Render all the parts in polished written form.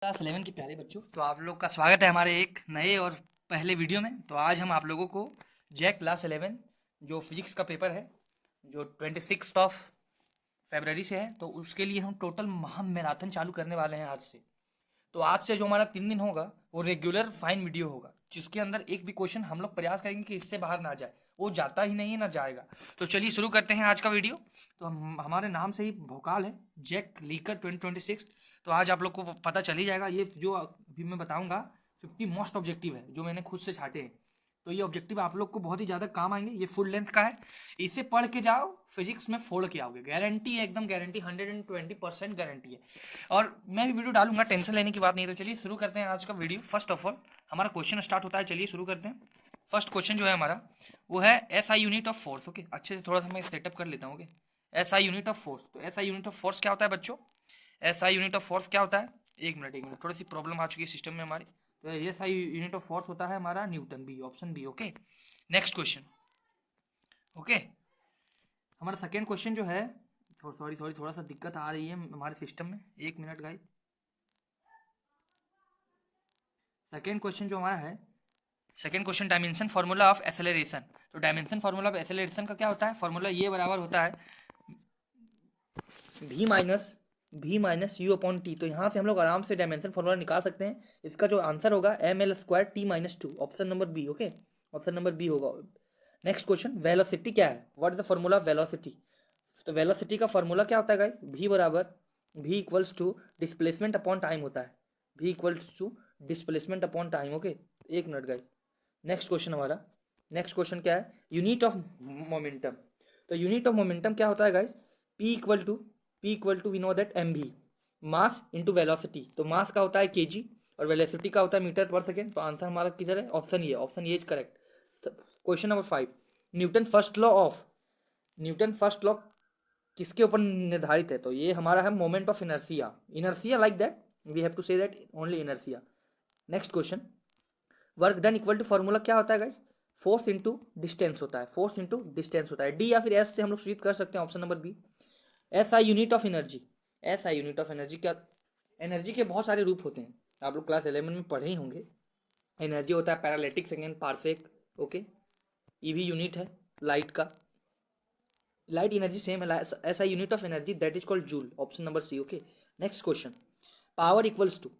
Class 11 के प्यारे बच्चों, तो आप लोग का स्वागत है हमारे एक नए और पहले वीडियो में। तो आज हम आप लोगों को जैक क्लास 11 जो फिजिक्स का पेपर है, जो 26 फरवरी से है, तो उसके लिए हम टोटल महा मैराथन चालू करने वाले हैं आज से। तो आज से जो हमारा 3 दिन होगा वो रेगुलर फाइन वीडियो होगा, जिसके अंदर एक भी क्वेश्चन हम लोग प्रयास करेंगे कि इससे बाहर ना जाए। वो जाता ही नहीं है, ना जाएगा। तो चलिए शुरू करते हैं आज का वीडियो। तो हमारे नाम से ही भोकाल है, जैक लीकर 2026। तो आज आप लोग को पता चल ही जाएगा। ये जो अभी मैं बताऊंगा 50 मोस्ट ऑब्जेक्टिव है जो मैंने खुद से छाटे हैं। तो ये ऑब्जेक्टिव आप लोग को बहुत ही ज़्यादा काम आएंगे। ये फुल लेंथ का है, इसे पढ़ के जाओ, फिजिक्स में फोड़ के आओगे, गारंटी है, एकदम गारंटी, 120% गारंटी है। और मैं भी वीडियो डालूंगा, टेंशन लेने की बात नहीं है। तो चलिए शुरू करते हैं आज का वीडियो। फर्स्ट ऑफ ऑल हमारा क्वेश्चन स्टार्ट होता है, चलिए शुरू करते हैं। फर्स्ट क्वेश्चन जो है हमारा वो है S I unit of force. Okay, अच्छे से थोड़ा सा मैं सेटअप कर लेता हूँ। Okay, S I unit of force. तो S I unit of force क्या होता है बच्चों? S I unit of force क्या होता है? एक मिनट, थोड़ी सी प्रॉब्लम आ चुकी है सिस्टम में हमारी। तो S I unit of force होता है हमारा newton. B, option B. Okay, next question. Okay, हमारा सेकेंड क्वेश्चन जो है, सॉरी सॉरी, थोड़ा सा दिक्कत आ रही है हमारे सिस्टम में, एक मिनट गाइस। सेकेंड क्वेश्चन जो हमारा है, second question, dimension formula of acceleration. तो डायमेंशन फार्मूला ऑफ एक्सेलरेशन का क्या होता है? फार्मूला ये बराबर होता है v minus you upon T. तो यहाँ से हम लोग आराम से डायमेंशन फार्मूला निकाल सकते हैं। इसका जो आंसर होगा ml² t - 2, option number B. Okay, option number B होगा। नेक्स्ट क्वेश्चन, वेलोसिटी क्या है? What is the formula of velocity? तो वेलोसिटी का फार्मूला क्या होता है guys? v equals to displacement upon time होता है। v equals to displacement upon time. Okay, एक मिनट गाइस। नेक्स्ट क्वेश्चन हमारा, नेक्स्ट क्वेश्चन क्या है? Unit of momentum. तो यूनिट ऑफ मोमेंटम क्या होता है guys? p equal to we know that mv, mass into velocity. तो मास का होता है kg और वेलोसिटी का होता है मीटर पर सेकेंड। तो आंसर हमारा किधर है? ऑप्शन ये, ऑप्शन ये is correct. Question number 5, Newton first law of, Newton first law किसके ऊपर निर्धारित है? तो ये हमारा है moment of inertia. Inertia, like that we have to say that only inertia. Next question, work done equal to formula क्या होता है गाइस? फोर्स इंटू डिस्टेंस होता है। फोर्स इंटू डिस्टेंस होता है। डी या फिर एस से हम लोग सूचित कर सकते हैं, option number B. S I unit of energy. S I unit of energy क्या? एनर्जी के बहुत सारे रूप होते हैं, आप लोग क्लास 11 में पढ़े ही होंगे। एनर्जी होता है parallactic second parsec. Okay, eV unit है लाइट का, लाइट एनर्जी सेम है। S I unit of energy that is called joule, option number C. Okay, next question, power equals to,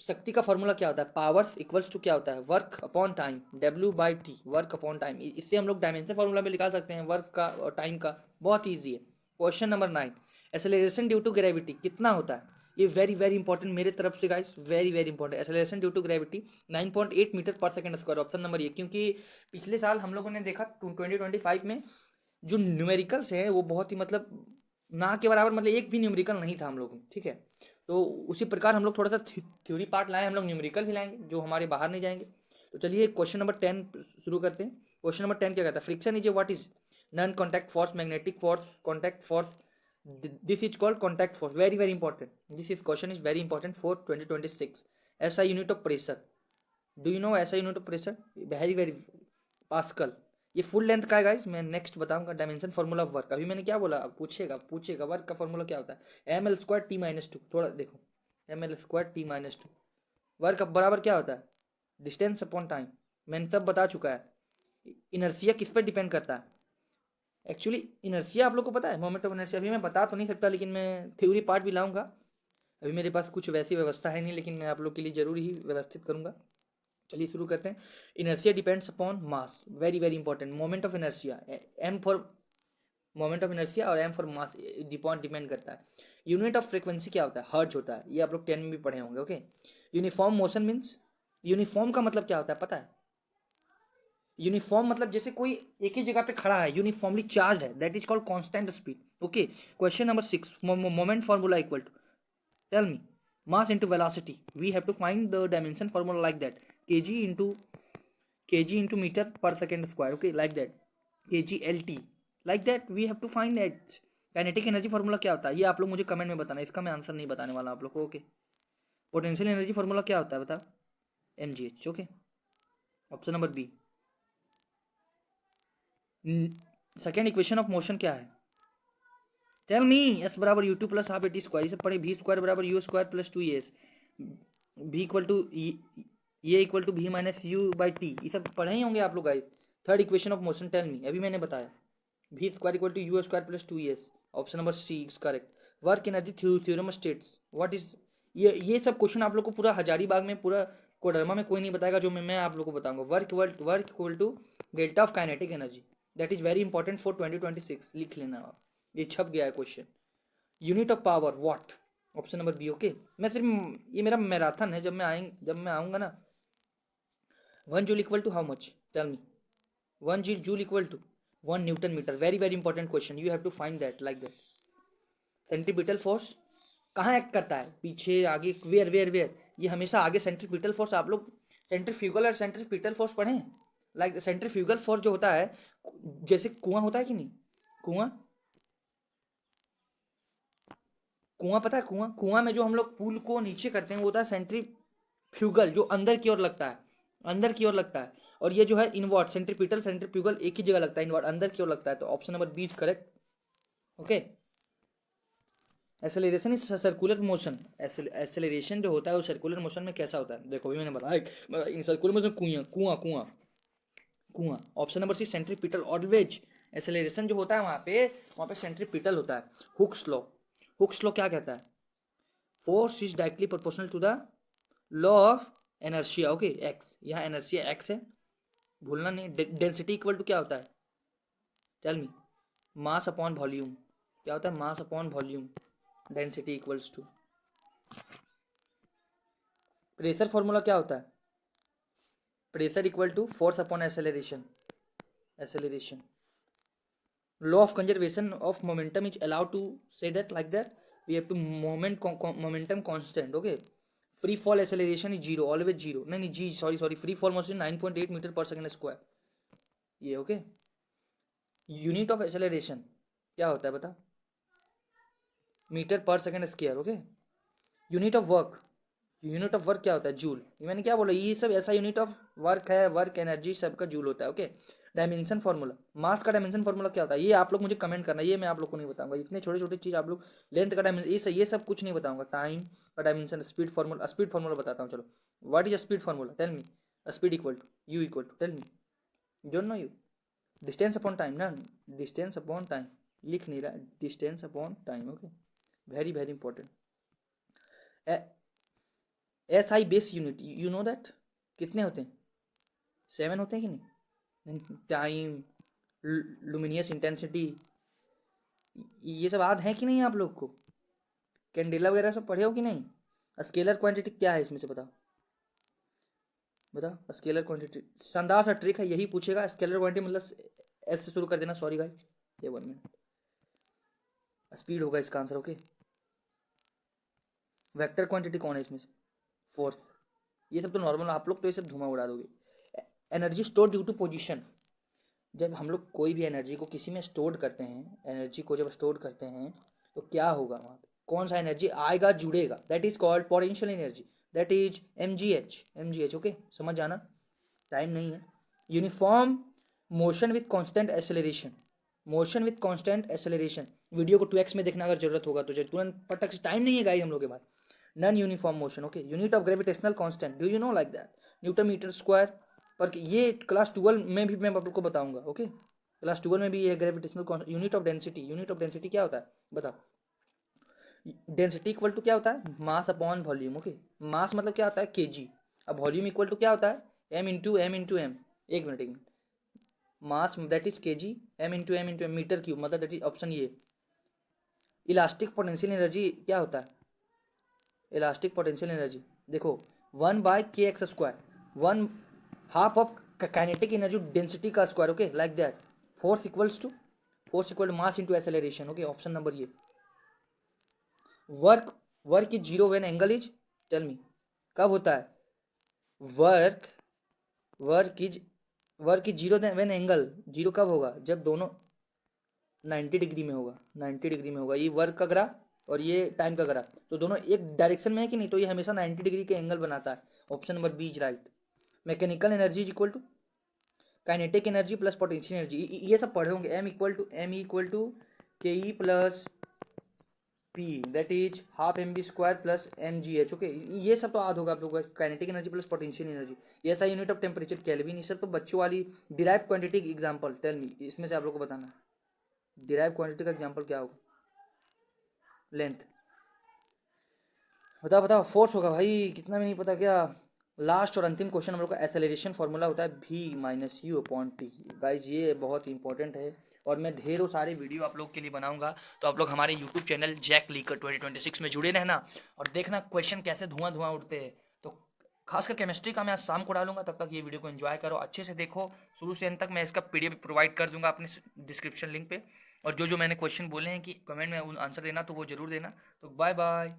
शक्ति का फॉर्मूला क्या होता है? पावर्स इक्वल्स टू क्या होता है? Work upon time, W/T, work upon time. इससे हम लोग डायमेंशन फॉर्मूला में निकाल सकते हैं वर्क का और टाइम का, बहुत ईजी है। Question number 9, acceleration due to gravity कितना होता है? ये वेरी वेरी इंपॉर्टेंट मेरे तरफ से guys, very very important. Acceleration due to gravity 9.8 metre पर सेकंड स्क्वायर, ऑप्शन नंबर ये। क्योंकि पिछले साल हम लोगों ने देखा 2025 में जो न्यूमेरिकल्स है वो बहुत ही मतलब ना के बराबर, मतलब एक भी न्यूमेरिकल नहीं था हम लोग में, ठीक है। तो उसी प्रकार हम लोग थोड़ा सा थ्योरी पार्ट लाए, हम लोग न्यूमेरिकल भी लाएंगे जो हमारे बाहर नहीं जाएंगे। तो चलिए क्वेश्चन नंबर 10 शुरू करते हैं। क्वेश्चन नंबर 10 क्या कहता है? Friction is a what is? Non contact force, magnetic force, contact force, this is called contact force. Very very important, this is question is very important for 2026। SI unit of pressure, do you know SI unit of pressure? Very very, pascal. ये full length का है guys, मैं next बताऊंगा। Dimension formula of work, अभी मैंने क्या बोला, पूछेगा पूछेगा वर्क का फार्मूला क्या होता है? ml²t - 2। थोड़ा देखो, ml²t - 2, वर्क बराबर क्या होता है? डिस्टेंस अपॉन टाइम, मैंने तब बता चुका है। इनर्सिया किस पर डिपेंड करता है? एक्चुअली इनर्सिया आप लोग को पता है, मोमेंट ऑफ इनर्सिया। अभी मैं बता तो नहीं सकता, लेकिन मैं थ्योरी पार्ट भी लाऊंगा। अभी मेरे पास कुछ वैसी व्यवस्था है नहीं, लेकिन मैं आप लोग के लिए जरूर ही व्यवस्थित करूंगा। चलिए शुरू करते हैं। Inertia depends upon mass, very very important. Moment of inertia, M for moment of inertia और एम फॉर मास डिपेंड करता है। यूनिट ऑफ फ्रीक्वेंसी क्या होता है? हर्ट्ज होता है, ये आप लोग 10 में भी पढ़े होंगे। Okay, uniform motion means, uniform का मतलब क्या होता है पता है? यूनिफॉर्म मतलब जैसे कोई एक ही जगह पे खड़ा है, यूनिफॉर्मली चार्ज है, that is called constant speed. Okay, question number 6, moment formula equal to, tell me, mass into velocity. We have to find the dimension formula like that, kg into meter per second square. Okay, like that, kg lt, like that we have to find it. Kinetic energy formula क्या होता है ये आप लोग मुझे comment में बताना, इसका मैं आंसर नहीं बताने वाला आप लोग को। ओके, पोटेंशियल एनर्जी फार्मूला क्या होता है बताओ? mgh। Okay, option number B. Second equation of motion क्या है? Tell me. एस बराबर u2 plus half A T square, इसे पढ़े v² बराबर u² प्लस 2s। भी इक्वल टू ये इक्वल टू भी माइनस यू बाई टी, ये सब पढ़े ही होंगे आप लोग guys. Third equation of motion tell me, अभी मैंने बताया भी square equal to U square plus 2s, option number C is correct. Work energy theorem states what is, ये सब क्वेश्चन आप लोग को पूरा हजारीबाग में, पूरा कोडरमा में कोई नहीं बताएगा, जो मैं आप लोग को बताऊंगा। Work equal to delta of kinetic energy, that is very important for 2026, लिख लेना आप, ये छप गया है question. Unit of power what, option number B okay. मैं सिर्फ, ये मेरा मैराथन है, जब मैं आऊंगा ना। 1 joule equal to how much, tell me. 1 joule equal to 1 newton metre, very very important question, you have to find that like that. Centripetal force कहाँ एक्ट करता है, पीछे आगे, वेयर वेयर वेयर, ये हमेशा आगे। सेंट्रीपिटल फोर्स आप लोग सेंट्रीफ्यूगल और सेंट्रीपिटल फोर्स पढ़े हैं। लाइक सेंट्रीफ्यूगल फोर्स जो होता है, जैसे कुआं होता है कि नहीं, कुआं कुआं पता है, कुआं में जो हम लोग पुल को नीचे करते हैं वो होता है सेंट्रीफ्यूगल, जो अंदर की ओर लगता है, अंदर की ओर लगता है। और ये जो है इनवर्ट, सेंट्रीपिटल सेंट्रीफ्यूगल एक ही जगह लगता है, इनवर्ट अंदर की ओर लगता है। तो option number B is correct okay. Acceleration is circular motion, acceleration जो होता है वो सर्कुलर मोशन में कैसा होता है, देखो अभी मैंने बताया इन सर्कुलर मोशन कुआं कुआं कुआं कुआं, option number C centripetal always. Acceleration जो होता है वहाँ पे सेंट्रीपिटल होता है। हुक्स लॉ क्या कहता है, force is directly proportional to the law of inertia okay, X, यहाँ एनर्शिया एक्स है, भूलना नहीं। डेंसिटी इक्वल टू क्या होता है, tell me, mass upon volume, क्या होता है, mass upon volume, density equals to. Pressure formula क्या होता है, pressure equal to force upon acceleration, acceleration. Law of conservation of momentum is allowed to say that like that, we have to momentum constant okay. Free fall acceleration is zero, always zero, नहीं जी sorry, free fall motion 9.8 metre पर second square, ये okay. Unit of acceleration क्या होता है बता, metre पर second square okay. Unit of work क्या होता है, जूल, मैंने क्या बोला, ये सब ऐसा यूनिट ऑफ वर्क है, वर्क एनर्जी सबका जूल होता है ओके। डायमेंशन फार्मूला, मास का डायमेंशन फार्मूला क्या होता है, ये आप लोग मुझे कमेंट करना, ये मैं आप लोग को नहीं बताऊंगा, इतने छोटे छोटे चीज आप लोग, लेंथ का डायमेंशन, ये सब कुछ नहीं बताऊंगा। टाइम का डायमेंशन, स्पीड फार्मूला बताता हूँ, चलो। What is speed formula, tell me. Speed equal to you equal to, tell me, don't know you, distance upon time ना, डिस्टेंस अपॉन टाइम, लिख नहीं रहा, distance upon time okay, very very important. S I base unit, you know that, कितने होते हैं, 7 होते हैं कि नहीं। टाइम, लुमिनियस इंटेंसिटी, ये सब याद है कि नहीं आप लोग को, कैंडेला वगैरह सब पढ़े हो कि नहीं। स्केलर क्वांटिटी क्या है इसमें से बताओ, बताओ स्केलर क्वांटिटी, शानदार सा ट्रिक है, यही पूछेगा स्केलर क्वांटिटी मतलब एस से शुरू कर देना, सॉरी गाइस, ये 1 मिनट, स्पीड होगा इसका आंसर ओके। वेक्टर क्वांटिटी कौन है इसमें से, फोर्स, ये सब तो नॉर्मल, आप लोग तो ये सब धुआं उड़ा दोगे। Energy store due to position, जब हम लोग कोई भी एनर्जी को किसी में स्टोर करते हैं, एनर्जी को जब स्टोर करते हैं तो क्या होगा वहाँ पे, कौन सा एनर्जी आएगा जुड़ेगा, that is called potential energy, that is MGH okay, समझ जाना, टाइम नहीं है। Uniform motion with constant acceleration, motion with constant acceleration, video को 2x में देखना अगर जरूरत होगा तो, तुरंत पटक से, टाइम नहीं है गाइस हम लोग के पास। Non uniform motion okay. Unit of gravitational constant, do you know like that, newton metre square per, ये क्लास 12 में भी मैं आप लोग को बताऊंगा ओके, क्लास 12 में भी ये ग्रेविटेशनल। यूनिट ऑफ डेंसिटी क्या होता है बताओ, डेंसिटी इक्वल टू क्या होता है, मास अपॉन वॉल्यूम ओके। मास मतलब क्या होता है केजी, अब वॉल्यूम इक्वल टू क्या होता है, एम इंटू एम, एक मिनट, mass that is kg, M into M, metre cube, मतलब दैट इज ऑप्शन ये। इलास्टिक पोटेंशियल एनर्जी क्या होता है, इलास्टिक पोटेंशियल एनर्जी देखो 1/kx², 1/2 of kinetic energy density का square okay, like that. Force equal mass into acceleration okay, option number ये। Work is zero when angle is, tell me, कब होता है work is zero when angle, zero कब होगा, जब दोनों 90 degree में होगा, 90 डिग्री में होगा, ये वर्क का ग्राफ और ये टाइम का ग्राफ, तो दोनों एक डायरेक्शन में है कि नहीं, तो ये हमेशा 90 डिग्री के एंगल बनाता है, option number B is right. Mechanical energy is equal to kinetic energy plus potential energy, ये सब पढ़े होंगे। M equal to K E plus P that is half M B square plus M G H. Okay, ये सब तो याद होगा आप लोगों का, kinetic energy plus potential energy. ये ऐसा यूनिट ऑफ टेम्परेचर केल्विन, ये सब तो बच्चों वाली। Derive quantity example tell me, इसमें से आप लोग को बताना है डिराइव क्वांटिटी का एग्जांपल क्या होगा। लेंथ बताओ बताओ, फोर्स होगा भाई, कितना भी नहीं पता क्या। लास्ट और अंतिम क्वेश्चन हम लोग का एक्सेलरेशन फार्मूला होता है v minus you upon T. Guys ये बहुत इंपॉर्टेंट है और मैं ढेरों सारे वीडियो आप लोग के लिए बनाऊंगा, तो आप लोग हमारे यूट्यूब चैनल जैक लीकर 2026 में जुड़े रहना और देखना क्वेश्चन कैसे धुआं धुआं उड़ते हैं। तो खासकर केमिस्ट्री का मैं आज शाम को डालूंगा, तब तक ये वीडियो को एंजॉय करो, अच्छे से देखो शुरू से अंत तक। मैं इसका पीडीएफ प्रोवाइड कर दूंगा अपने डिस्क्रिप्शन लिंक पे, और जो जो मैंने क्वेश्चन बोले हैं कि कमेंट में आंसर देना, तो वो जरूर देना। तो बाय बाय।